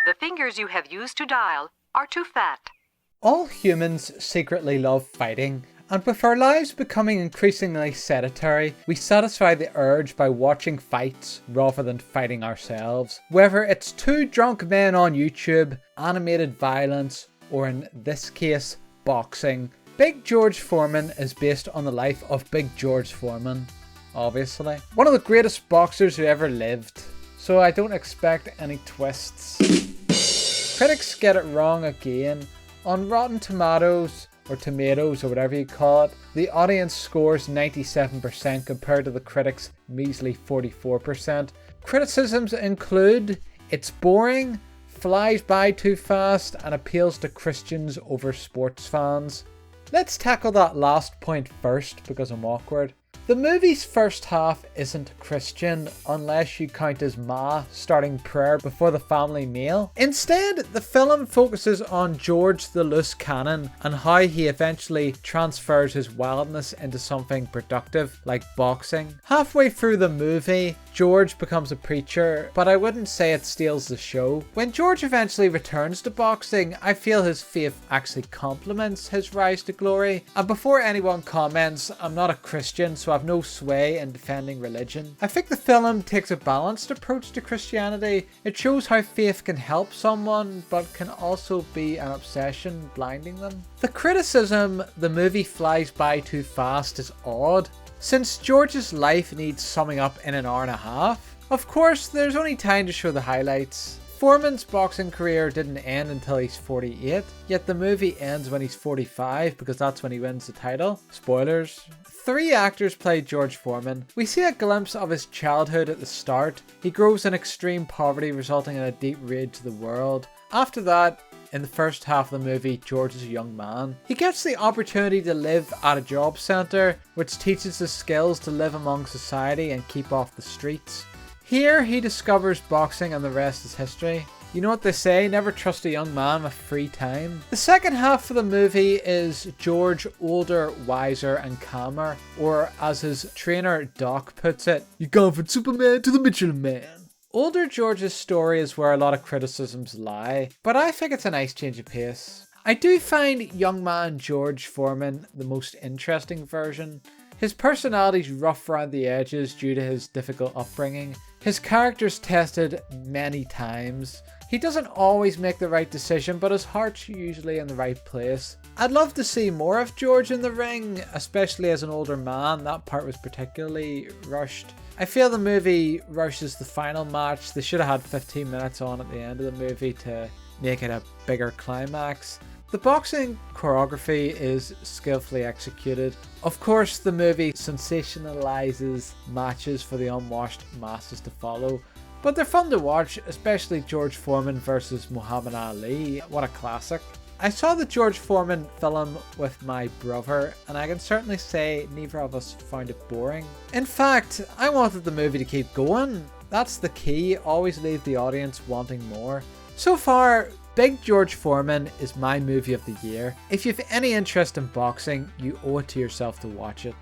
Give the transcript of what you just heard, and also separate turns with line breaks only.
The fingers you have used to dial are too fat.
All humans secretly love fighting, and with our lives becoming increasingly sedentary, we satisfy the urge by watching fights rather than fighting ourselves. Whether it's two drunk men on YouTube, animated violence, or in this case, boxing, Big George Foreman is based on the life of Big George Foreman, obviously. One of the greatest boxers who ever lived, so I don't expect any twists. Critics get it wrong again. On Rotten Tomatoes, or Tomatoes, or whatever you call it, the audience scores 97% compared to the critics' measly 44%. Criticisms include, it's boring, flies by too fast, and appeals to Christians over sports fans. Let's tackle that last point first because I'm awkward. The movie's first half isn't Christian unless you count his ma starting prayer before the family meal. Instead, the film focuses on George the loose cannon and how he eventually transfers his wildness into something productive like boxing. Halfway through the movie, George becomes a preacher, but I wouldn't say it steals the show. When George eventually returns to boxing, I feel his faith actually complements his rise to glory. And before anyone comments, I'm not a Christian, so I've no sway in defending religion. I think the film takes a balanced approach to Christianity. It shows how faith can help someone, but can also be an obsession blinding them. The criticism the movie flies by too fast is odd, since George's life needs summing up in an hour and a half. Of course, there's only time to show the highlights. Foreman's boxing career didn't end until he's 48, yet the movie ends when he's 45 because that's when he wins the title. Spoilers. 3 actors played George Foreman. We see a glimpse of his childhood at the start. He grows in extreme poverty, resulting in a deep rage to the world. After that, in the first half of the movie, George is a young man. He gets the opportunity to live at a job centre, which teaches the skills to live among society and keep off the streets. Here, he discovers boxing and the rest is history. You know what they say, never trust a young man with free time. The second half of the movie is George older, wiser and calmer, or as his trainer Doc puts it, "You gone from Superman to the Michelin Man." Older George's story is where a lot of criticisms lie, but I think it's a nice change of pace. I do find young man George Foreman the most interesting version. His personality's rough around the edges due to his difficult upbringing. His character's tested many times. He doesn't always make the right decision, but his heart's usually in the right place. I'd love to see more of George in the ring, especially as an older man. That part was particularly rushed. I feel the movie rushes the final match. They should have had 15 minutes on at the end of the movie to make it a bigger climax. The boxing choreography is skillfully executed. Of course, the movie sensationalizes matches for the unwashed masses to follow, but they're fun to watch, especially George Foreman versus Muhammad Ali. What a classic. I saw the George Foreman film with my brother, and I can certainly say neither of us found it boring. In fact, I wanted the movie to keep going. That's the key, always leave the audience wanting more. So far, Big George Foreman is my movie of the year. If you have any interest in boxing, you owe it to yourself to watch it.